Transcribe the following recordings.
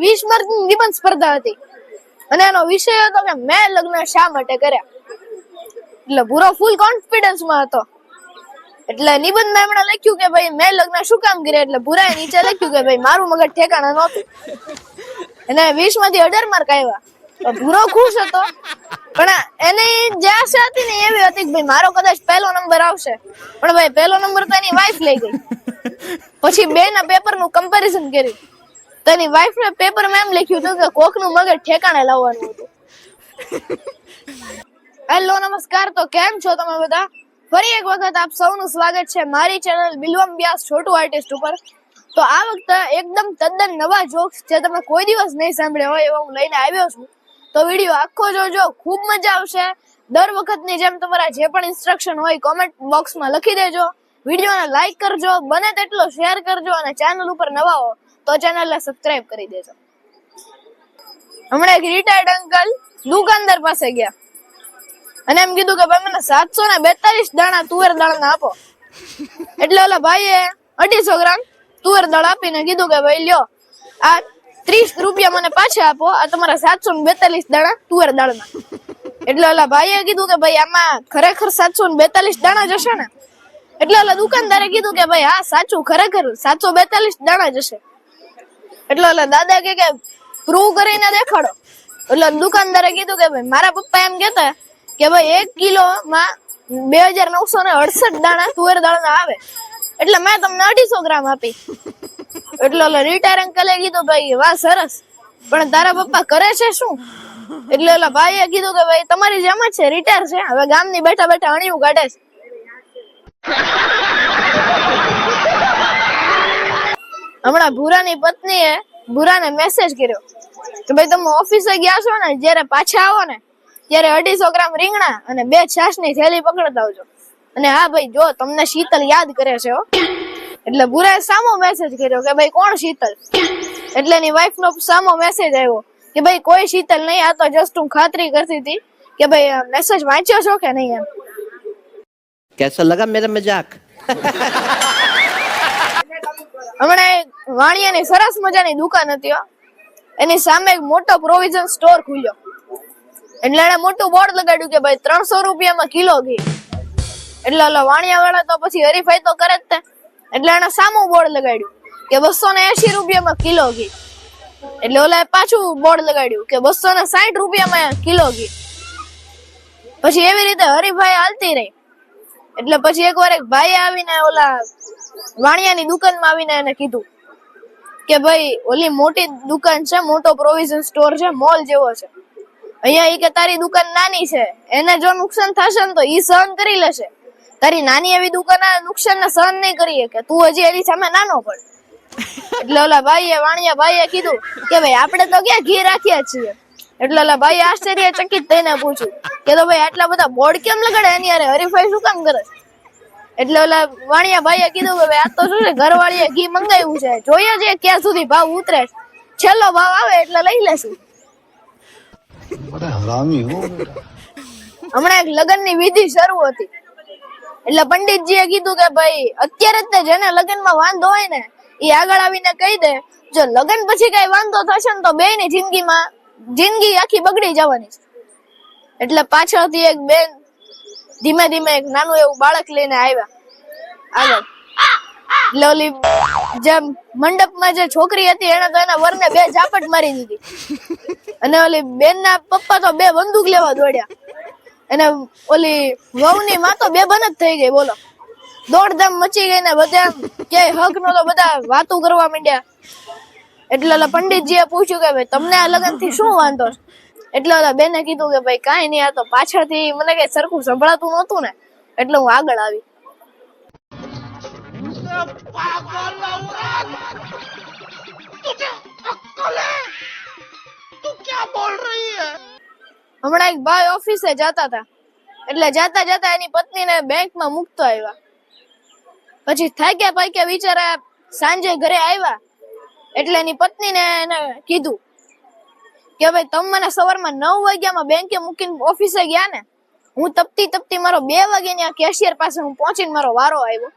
20 માર્કની નિબંધ સ્પર્ધા હતી અને એનો વિષય હતો કે મેં લગ્ન શા માટે કર્યા. એટલે ભૂરો ફૂલ કોન્ફિડન્સમાં હતો. એટલે નિબંધમાં એમણે લખ્યું કે ભાઈ મેં લગ્ન શું કામ કર્યા. એટલે ભૂરાએ નીચે લખ્યું કે ભાઈ મારું મગજ ઠેકાણા નહોતું. એને 20 માંથી 18 માર્ક આવ્યા. તો ભૂરો ખુશ હતો, પણ એની જે આશા હતી ને એવી હતી કે ભાઈ મારો કદાચ પહેલો નંબર આવશે, પણ ભાઈ પહેલો નંબર તો એની વાઈફ લઈ ગઈ. પછી બે ના પેપર નું કમ્પેરિઝન કર્યું તો એની વાઈફ ને પેપર માં એમ લખ્યું હતું કે કોક નું મગજ ઠેકાણે લાવવાનું હતું. હેલો નમસ્કાર, તો કેમ છો તમે બધા? ફરી એક વખત આપ સૌનું સ્વાગત છે મારી ચેનલ બિલવમ વ્યાસ છોટુ આર્ટિસ્ટ ઉપર. તો આ વખતે એકદમ તદ્દન નવા જોક્સ જે તમે કોઈ દિવસ નહીં સાંભળ્યા હોય એવા હું લઈને આવ્યો છું. તો વિડીયો આખો જોજો, ખૂબ મજા આવશે. દર વખતની જેમ તમારા જે પણ ઇન્સ્ટ્રક્શન હોય કોમેન્ટ બોક્સમાં લખી દેજો. વિડીયોને લાઈક કરજો, બને તેટલો શેર કરજો અને ચેનલ ઉપર નવા હો તો ચેનલને સબસ્ક્રાઇબ કરી દેજો. હમણાં એક રિટાયર્ડ અંકલ દુકાનદાર પાસે ગયા અને એમ કીધું કે ભાઈ મને 742 દાણા તુવેર દાળના આપો. એટલે ઓલા ભાઈએ 250 ગ્રામ તુવેર દાળ આપીને કીધું કે ભાઈ લ્યો આ 30 રૂપિયા મને પાછા આપો, આ તમારા 742 દાણા તુવેર દાળના. એટલે ઓલા ભાઈએ કીધું કે ભાઈ આમાં ખરેખર 742 દાણા જશે ને? એટલે ઓલા દુકાનદારે કીધું કે ભાઈ હા સાચું, ખરેખર 742 દાણા જશે. એટલે ઓલા દાદા કે પ્રૂવ કરીને દેખાડો. એટલે દુકાનદારે કીધું કે ભાઈ મારા પપ્પા એમ કહેતા કે ભાઈ 1 કિલોમાં 2968 દાણા તુવેર દાળના આવે, એટલે મેં તમને 250 ગ્રામ આપી. એટલે ઓલા રિટાયર અંકલે કીધું ભાઈ વાહ સરસ, પણ તારા પપ્પા કરે છે શું? એટલે ઓલા ભાઈએ કીધું કે ભાઈ તમારી જેમ જ છે, રિટાયર છે, હવે ગામની બેઠા બેઠા અણિયું કાઢે છે. હમણાં ભૂરાની પત્નીએ ભૂરાને મેસેજ કર્યો કે ભાઈ તમે ઓફિસે ગયા છો ને, જયારે પાછા આવો ને ત્યારે 250 ગ્રામ રીંગણા અને 2 છાશની થેલી પકડતા આવજો. અને હા ભાઈ જો તમને શીતલ યાદ કરે છે હો. એટલે ભૂરાએ સામો મેસેજ કર્યો કે ભાઈ કોણ શીતલ? એટલે એની વાઈફ નો સામો મેસેજ આવ્યો કે ભાઈ કોઈ શીતલ નહીં, આ તો જસ્ટ હું ખાતરી કરતી હતી કે ભાઈ મેસેજ વાંચ્યો છો કે નહીં એમ. कैसा लगा मेरा मजाक? હમણાં વાણિયાની સરસ મજાની દુકાન હતી, એની સામે એક મોટો પ્રોવિઝન સ્ટોર ખુલ્યો. એટલે એને મોટું બોર્ડ લગાડ્યું કે ભાઈ 300 રૂપિયામાં કિલો ઘી. એટલે ઓલા વાણિયા વાળા તો પછી હરીફાઈ તો કરે જ તે, એટલે એને સામું બોર્ડ લગાડ્યું કે 280 રૂપિયામાં કિલો ઘી. એટલે ઓલા પાછું બોર્ડ લગાડ્યું કે 260 રૂપિયામાં કિલો ઘી. પછી એવી રીતે હરીફાઈ હાલતી રહી. એટલે પછી એકવાર એક ભાઈ આવીને ઓલા વાણિયાની દુકાનમાં આવીને એને કીધું કે ભાઈ ઓલી મોટી દુકાન છે, મોટો પ્રોવિઝન સ્ટોર છે, મોલ જેવો છે, અહીંયા ઈ કે તારી દુકાન નાની છે, એને જો નુકસાન થશે ને તો ઈ સહન કરી લેશે, તારી નાની એવી દુકાન નુકસાનને સહન નહીં કરી શકે, તું હજી એની સામે નાનો પડ. એટલે ઓલા ભાઈએ વાણિયા ભાઈએ કીધું કે ભાઈ આપણે તો ક્યાં ઘી રાખ્યા છીએ. એટલે ઓલા ભાઈ આશ્ચર્યચકિત થઈને પૂછ્યું કે તો ભાઈ આટલા બધા બોર્ડ કેમ લગાડે, એની અરે હરીફાઈ શું કામ કરે? એટલે ઓલા વાણિયા ભાઈએ કીધું કે ભાઈ આ તો શું છે, ઘરવાળીએ ઘી મંગાવ્યું છે, જોઈએ છે ક્યાં સુધી ભાવ ઉતરે, છેલ્લો ભાવ આવે એટલે લઈ લેશું. હમણાં એક લગ્નની વિધિ શરૂ હતી. એટલે પંડિતજીએ કીધું કે ભાઈ અત્યારે જ જેને લગ્નમાં વાંધો હોય ને એ આગળ આવીને કહી દે, જો લગ્ન પછી કઈ વાંધો થશે ને તો બેયની જિંદગી આખી બગડી જવાની છે. એટલે પાછળથી એક બેન ધીમે ધીમે એક નાનું એવું બાળક લઈને આવ્યા આગળ. એટલે ઓલી જે મંડપમાં જે છોકરી હતી એને તો એના વરને 2 ઝાપટ મારી દીધી અને ઓલી બેન ના પપ્પા તો 2 બંદૂક લેવા દોડ્યા અને ઓલી વહુની માં તો બેભાન જ થઈ ગઈ. બોલો, દોડધામ મચી ગઈ ને બધા ક્યાંય હક નો તો બધા વાતું કરવા માંડ્યા. એટલે ઓલા પંડિતજીએ પૂછ્યું કે ભાઈ તમને આ લગ્ન થી શું વાંધો છે? એટલે ઓલા બેને કીધું કે ભાઈ કાંઈ નહીં, આ તો પાછળથી મને કઈ સરખું સંભળાતું નહોતું ને એટલે હું આગળ આવી. હમણાં એક ભાઈ ઓફિસે જતા હતા. એટલે જાતા જાતા એની પત્નીને બેંકમાં મૂકતો આવ્યા. પછી થાક્યા પાક્યા બિચારા સાંજે ઘરે આવ્યા. એટલે એની પત્નીને એને કીધું કે ભાઈ તમે મને સવારમાં 9 વાગ્યામાં બેંકે મૂકીને ઓફિસે ગયા ને, હું તપતી મારો 2 વાગ્યાની આ કેશિયર પાસે હું પહોંચીને મારો વારો આવ્યો.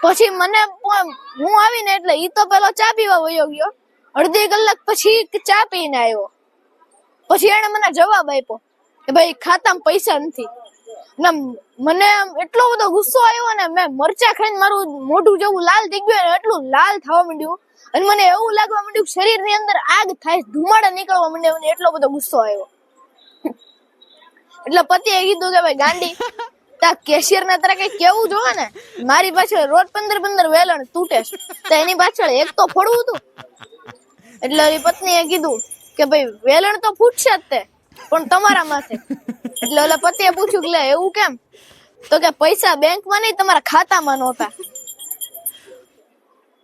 પછી મને હું આવીને એટલે ઈ તો પેલો ચા પીવા વયો ગયો અડધી કલાક પછી ચા પીને આવ્યો. પછી એને મને જવાબ આપ્યો કે ભાઈ ખાતામાં પૈસા નથી. ને મને આમ એટલો બધો ગુસ્સો આવ્યો ને મેં મરચા ખાઈને મારું મોઢું જેવું લાલ થઈ ગયું ને એટલું લાલ થવા માંડ્યું અને મને એવું લાગવા માંડ્યું શરીરની અંદર આગ થાય, ધુમાડા નીકળવા માંડ્યા. મને એટલો બધો ગુસ્સો આવ્યો. એટલે પતિએ કીધું કે ભાઈ ગાંડી, તા કેશિયર ને તારે કઈ કેવું જોવે ને, મારી પાછળ રોજ 15 વેલણ તૂટે છે, તો એની પાછળ એક તો ફોડવું હતું. એટલે એની પત્નીએ કીધું કે ભાઈ વેલણ તો ફૂટશે જ તે, પણ તમારા માથે. એટલે ઓલા પતિએ પૂછ્યું કે એવું કેમ? તો કે પૈસા બેંકમાં નહીં, તમારા ખાતામાં નહોતા.